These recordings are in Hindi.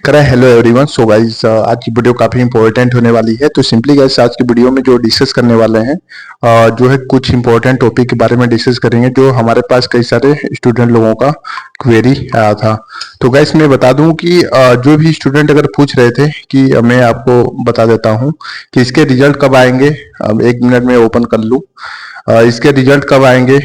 करें। Hello everyone. सो गाइस, आज की वीडियो काफ़ी इंपॉर्टेंट होने वाली है। तो सिंपली गाइस, आज की वीडियो में जो डिस्कस करने वाले हैं जो है कुछ इंपॉर्टेंट टॉपिक के बारे में डिस्कस करेंगे जो हमारे पास कई सारे स्टूडेंट लोगों का क्वेरी आया था। तो गाइस मैं बता दूं कि जो भी स्टूडेंट अगर पूछ रहे थे कि मैं आपको बता देता हूं कि इसके रिजल्ट कब आएंगे। अब 1 मिनट में ओपन कर लूँ। इसके रिजल्ट कब आएंगे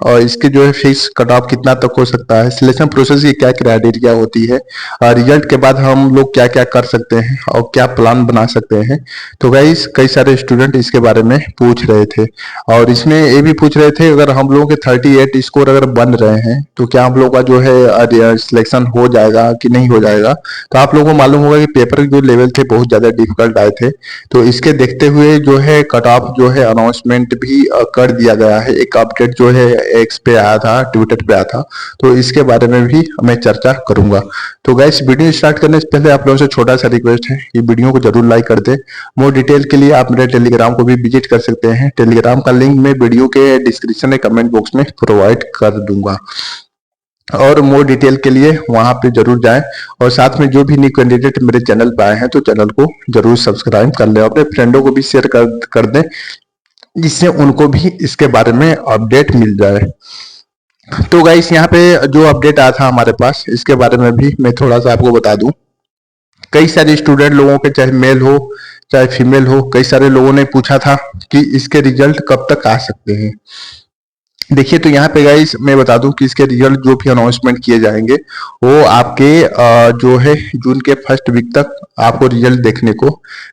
और इसके जो है फिक्स कट ऑफ कितना तक हो सकता है, सिलेक्शन प्रोसेस की क्या क्राइटेरिया होती है, रिजल्ट के बाद हम लोग क्या क्या कर सकते हैं और क्या प्लान बना सकते हैं। तो गाइस कई सारे स्टूडेंट इसके बारे में पूछ रहे थे और इसमें ये भी पूछ रहे थे अगर हम लोगों के 38 स्कोर अगर बन रहे हैं तो क्या हम लोग का जो है सिलेक्शन हो जाएगा कि नहीं हो जाएगा। तो आप लोगों को मालूम होगा कि पेपर के जो लेवल थे बहुत ज्यादा डिफिकल्ट आए थे। तो इसके देखते हुए जो है कट ऑफ जो है अनाउंसमेंट भी कर दिया गया है। एक अपडेट जो है एक्स पे आया था, ट्विटर पे आया था। तो इसके बारे में भी मैं चर्चा करूंगा। तो गाइस वीडियो स्टार्ट करने से पहले आप लोगों से छोटा सा रिक्वेस्ट है कि वीडियो को जरूर लाइक कर दे। मोर डिटेल के लिए आप मेरे टेलीग्राम को भी विजिट कर सकते हैं। टेलीग्राम का लिंक मैं वीडियो के डिस्क्रिप्शन में कमेंट बॉक्स में प्रोवाइड कर दूंगा और मोर डिटेल के लिए वहां पे जरूर जाएं। और साथ में जो भी न्यू कैंडिडेट मेरे चैनल पे आए हैं तो चैनल को जरूर सब्सक्राइब कर लें, अपने फ्रेंडों को भी शेयर कर दें जिससे उनको भी इसके बारे में अपडेट मिल जाए। तो गाइस यहाँ पे जो अपडेट आया था हमारे पास इसके बारे में भी मैं थोड़ा सा आपको बता दूं। कई सारे स्टूडेंट लोगों के चाहे मेल हो चाहे फीमेल हो, कई सारे लोगों ने पूछा था कि इसके रिजल्ट कब तक आ सकते हैं। देखिए तो यहाँ पे गाइस मैं बता दूं कि इसके रिजल्ट जो भी अनाउंसमेंट किए जाएंगे वो आपके जो है जून के फर्स्ट वीक तक आपको रिजल्ट देखने को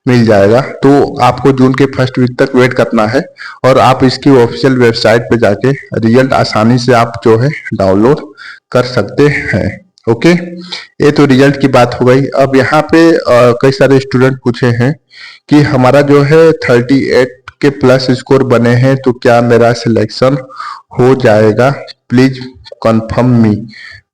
मिल जाएगा। तो आपको जून के फर्स्ट वीक तक वेट करना है और आप इसकी ऑफिशियल वेबसाइट पे जाके रिजल्ट आसानी से आप जो है डाउनलोड कर सकते हैं। ओके, ये तो रिजल्ट की बात हो गई। अब यहाँ पे कई सारे स्टूडेंट पूछे हैं कि हमारा जो है 38 के प्लस स्कोर बने हैं तो क्या मेरा सिलेक्शन हो जाएगा, प्लीज कंफर्म मी,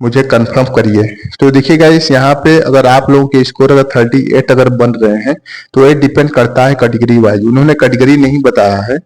मुझे कंफर्म करिए। तो देखिएगा इस यहाँ पे अगर आप लोगों के स्कोर अगर 38 अगर बन रहे हैं तो ये डिपेंड करता है कैटेगरी वाइज। उन्होंने कैटेगरी नहीं बताया है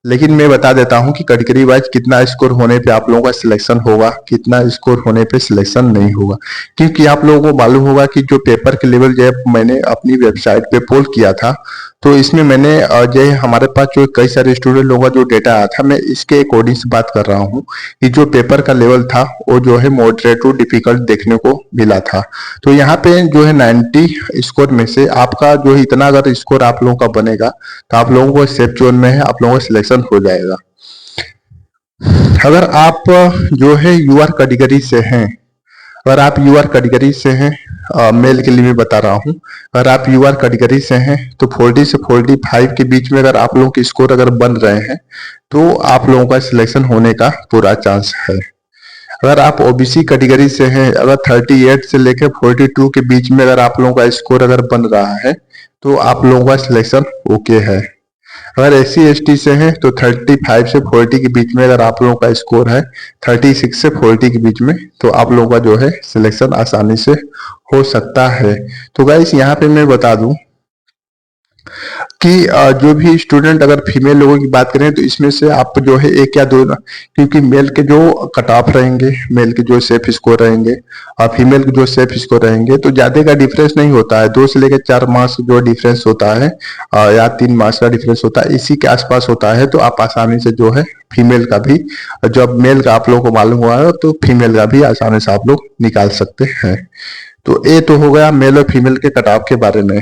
लेकिन मैं बता देता हूं कि कैटेगरी वाइज कितना स्कोर होने पे आप लोगों का सिलेक्शन होगा, कितना स्कोर होने पे सिलेक्शन नहीं होगा। क्योंकि आप लोगों को मालूम होगा कि जो पेपर के लेवल जो मैंने अपनी वेबसाइट पे पोल किया था तो इसमें मैंने जो हमारे पास जो कई सारे स्टूडेंट लोगों का जो डेटा आया था मैं इसके अकॉर्डिंग से बात कर रहा हूँ कि जो पेपर का लेवल था वो जो है मॉडरेट टू डिफिकल्ट देखने को मिला था। तो यहाँ पे जो है 90 स्कोर में से आपका जो है इतना अगर स्कोर आप लोगों का बनेगा तो आप लोगों को सेफ जोन में है, आप लोगों का सिलेक्शन हो जाएगा। अगर आप जो है यूआर कैटेगरी से हैं, अगर आप यूआर कैटेगरी से हैं, मेल के लिए भी बता रहा हूं, अगर आप यूआर कैटेगरी से हैं तो 40 से 45 के बीच में अगर आप लोगों के स्कोर अगर बन रहे हैं तो आप लोगों का सिलेक्शन होने का पूरा चांस है। अगर आप ओबीसी कैटेगरी से हैं, अगर 38 से लेकर 42 के बीच में अगर आप लोगों का स्कोर अगर बन रहा है तो आप लोगों का सिलेक्शन ओके है। अगर एस सी एस टी से हैं तो 35 से 40 के बीच में अगर आप लोगों का स्कोर है 36 से 40 के बीच में तो आप लोगों का जो है सिलेक्शन आसानी से हो सकता है। तो गाइस यहाँ पे मैं बता दूं कि जो भी स्टूडेंट अगर फीमेल लोगों की बात करें तो इसमें से आप जो है एक या दो, क्योंकि मेल के जो कट ऑफ रहेंगे, मेल के जो सेफ स्कोर रहेंगे और फीमेल के जो सेफ स्कोर रहेंगे तो ज्यादा का डिफरेंस नहीं होता है। 2 से लेकर 4 मार्क्स जो डिफरेंस होता है या 3 मार्क्स का डिफरेंस होता है, इसी के आसपास होता है। तो आप आसानी से जो है फीमेल का भी, जब मेल का आप लोगों को मालूम हुआ है तो फीमेल का भी आसानी से आप लोग निकाल सकते हैं। तो ये तो हो गया मेल और फीमेल के कट ऑफ के बारे में।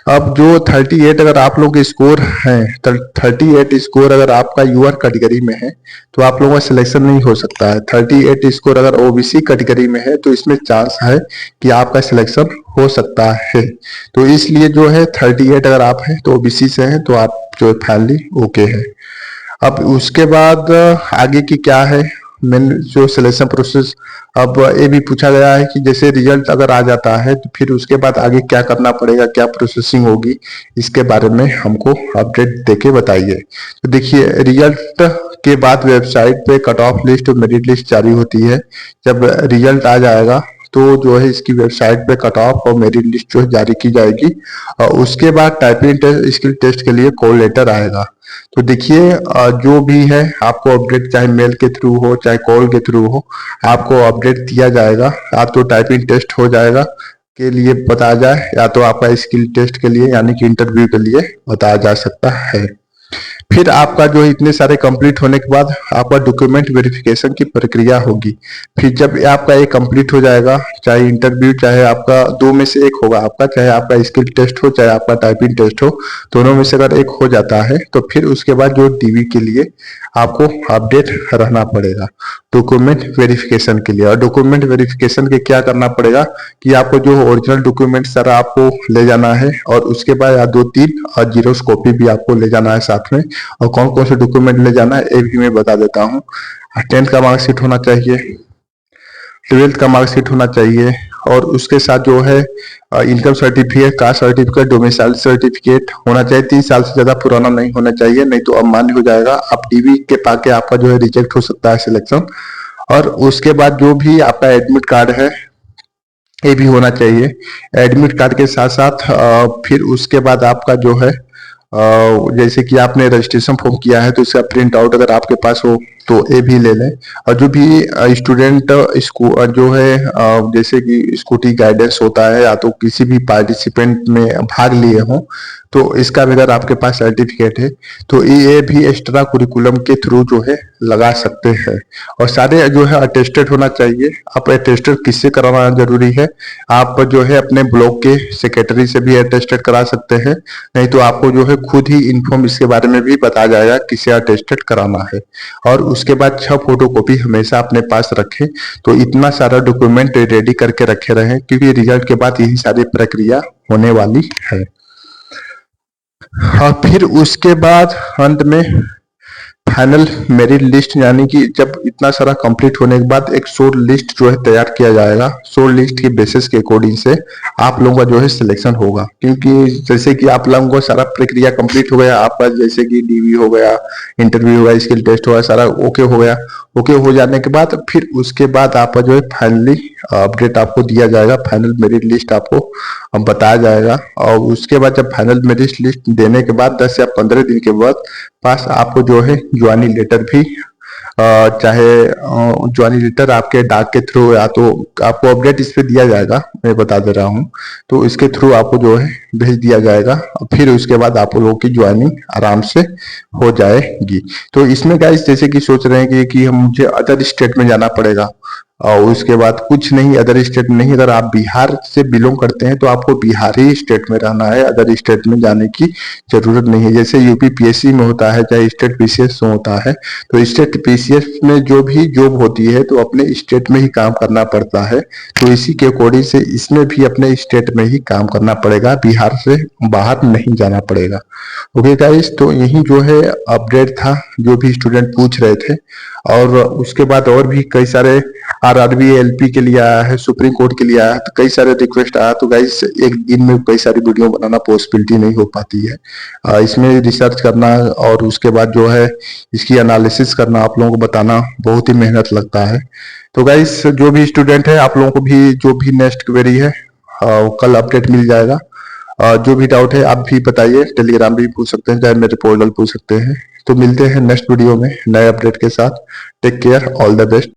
अब जो 38 अगर आप लोग के स्कोर हैं, 38 स्कोर अगर आपका यूआर कैटेगरी में है तो आप लोगों का सिलेक्शन नहीं हो सकता है। 38 स्कोर अगर ओबीसी कैटेगरी में है तो इसमें चांस है कि आपका सिलेक्शन हो सकता है। तो इसलिए जो है 38 अगर आप हैं तो ओबीसी से हैं तो आप जो फाइनली ओके है। अब उसके बाद आगे की क्या है मेन जो सिलेक्शन प्रोसेस। अब ये भी पूछा गया है कि जैसे रिजल्ट अगर आ जाता है तो फिर उसके बाद आगे क्या करना पड़ेगा, क्या प्रोसेसिंग होगी, इसके बारे में हमको अपडेट देके बताइए। तो देखिए रिजल्ट के बाद वेबसाइट पे कट ऑफ लिस्ट और मेरिट लिस्ट जारी होती है। जब रिजल्ट आ जाएगा तो जो है इसकी वेबसाइट पे कट ऑफ और मेरिट लिस्ट जो है जारी की जाएगी और उसके बाद टाइपिंग टेस्ट, स्किल टेस्ट के लिए कॉल लेटर आएगा। तो देखिए जो भी है आपको अपडेट चाहे मेल के थ्रू हो चाहे कॉल के थ्रू हो आपको अपडेट दिया जाएगा। आप तो टाइपिंग टेस्ट हो जाएगा, के लिए बताया जाए या तो आपका स्किल टेस्ट के लिए यानी कि इंटरव्यू के लिए बताया जा सकता है। फिर आपका जो इतने सारे कंप्लीट होने के बाद आपका डॉक्यूमेंट वेरिफिकेशन की प्रक्रिया होगी। फिर जब आपका ये कंप्लीट हो जाएगा, चाहे इंटरव्यू चाहे आपका दो में से एक होगा आपका, चाहे आपका स्किल टेस्ट हो चाहे आपका टाइपिंग टेस्ट हो, दोनों में से अगर एक हो जाता है तो फिर उसके बाद जो डीवी के लिए आपको अपडेट रहना पड़ेगा डॉक्यूमेंट वेरिफिकेशन के लिए। और डॉक्यूमेंट वेरिफिकेशन के क्या करना पड़ेगा कि आपको जो ओरिजिनल डॉक्यूमेंट सारा आपको ले जाना है और उसके बाद या 2-3 और जीरोस कॉपी भी आपको ले जाना है साथ में। और कौन कौन से डॉक्यूमेंट ले जाना है ये भी मैं बता देता हूँ। 10th का मार्कशीट होना चाहिए, 12th का मार्कशीट होना चाहिए, और उसके साथ जो है income certificate, caste certificate, domicile certificate होना चाहिए। 3 साल से ज्यादा पुराना नहीं होना चाहिए, नहीं तो अमान्य हो जाएगा। आप डीवी के पाके आपका जो है रिजेक्ट हो सकता है सिलेक्शन। और उसके बाद जो भी आपका एडमिट कार्ड है ये भी होना चाहिए। एडमिट कार्ड के साथ साथ फिर उसके बाद आपका जो है जैसे कि आपने रजिस्ट्रेशन फॉर्म किया है तो इसका प्रिंट आउट अगर आपके पास हो तो ये भी ले लें। और जो भी स्टूडेंट जो है जैसे कि स्कूटी गाइडेंस होता है या तो किसी भी पार्टिसिपेंट में भाग लिए हों तो इसका भी अगर आपके पास सर्टिफिकेट है तो ये भी एक्स्ट्रा कुरिकुलम के थ्रू जो है लगा सकते हैं। और सारे जो है अटेस्टेड होना चाहिए। आप अटेस्टेड किससे कराना जरूरी है, आप जो है अपने ब्लॉक के सेक्रेटरी से भी अटेस्टेड करा सकते हैं, नहीं तो आपको जो है खुद ही इन्फॉर्म इसके बारे में भी बताया जाएगा किसे अटेस्टेड कराना है। और उसके बाद 6 फोटोकॉपी हमेशा अपने पास रखें। तो इतना सारा डॉक्यूमेंट रेडी करके रखे रहें क्योंकि रिजल्ट के बाद यही सारी प्रक्रिया होने वाली है। और फिर उसके बाद अंत में फाइनल मेरिट लिस्ट, यानी कि जब इतना सारा कंप्लीट होने के बाद एक शॉर्ट लिस्ट जो है तैयार किया जाएगा। शॉर्ट लिस्ट के बेसिस के अकॉर्डिंग से आप लोगों का जो है सिलेक्शन होगा। क्योंकि जैसे कि आप लोगों को सारा प्रक्रिया कंप्लीट हो गया आपका, जैसे कि डीवी हो गया, इंटरव्यू हो गया, स्किल टेस्ट हो गया, सारा ओके हो गया। ओके हो जाने के बाद फिर उसके बाद आपका जो है फाइनली अपडेट आपको दिया जाएगा, फाइनल मेरिट लिस्ट आपको बताया जाएगा। और उसके बाद जब फाइनल मेरिट लिस्ट देने के बाद 10 या 15 दिन के बाद पास आपको जो है ज्वाइनिंग लेटर भी चाहे ज्वाइनिंग लेटर आपके डाक के थ्रू या तो आपको अपडेट इस पे दिया जाएगा, मैं बता दे रहा हूँ, तो इसके थ्रू आपको जो है भेज दिया जाएगा। फिर उसके बाद आप लोगों की ज्वाइनिंग आराम से हो जाएगी। तो इसमें गाइस जैसे कि सोच रहे हैं कि हम मुझे अदर स्टेट में जाना पड़ेगा, और उसके बाद कुछ नहीं, अदर स्टेट नहीं। अगर आप बिहार से बिलोंग करते हैं तो आपको बिहारी स्टेट में रहना है, अदर स्टेट में जाने की जरूरत नहीं है। जैसे यूपी पीएससी में होता है, चाहे स्टेट पीसीएस में होता है, तो स्टेट पीसीएस में जो भी जॉब होती है तो अपने स्टेट में ही काम करना पड़ता है। तो इसी के अकॉर्डिंग से इसमें भी अपने स्टेट में ही काम करना पड़ेगा, बिहार से बाहर नहीं जाना पड़ेगा। ओके गाइस, तो यही जो है अपडेट था जो भी स्टूडेंट पूछ रहे थे। और उसके बाद और भी कई सारे आरआरबी एलपी के लिए आया है, सुप्रीम कोर्ट के लिए आया है, तो कई सारे रिक्वेस्ट आया। तो गाइस एक दिन में कई सारी वीडियो बनाना पॉसिबिलिटी नहीं हो पाती है। इसमें रिसर्च करना और उसके बाद जो है इसकी एनालिसिस करना, आप लोगों को बताना बहुत ही मेहनत लगता है। तो गाइस जो भी स्टूडेंट है आप लोगों को भी जो भी नेक्स्ट क्वेरी है कल अपडेट मिल जाएगा। जो भी डाउट है आप भी बताइए, टेलीग्राम भी पूछ सकते हैं, चाहे मेरे पोर्टल पूछ सकते हैं। तो मिलते हैं नेक्स्ट वीडियो में नए अपडेट के साथ। Take care, all the best.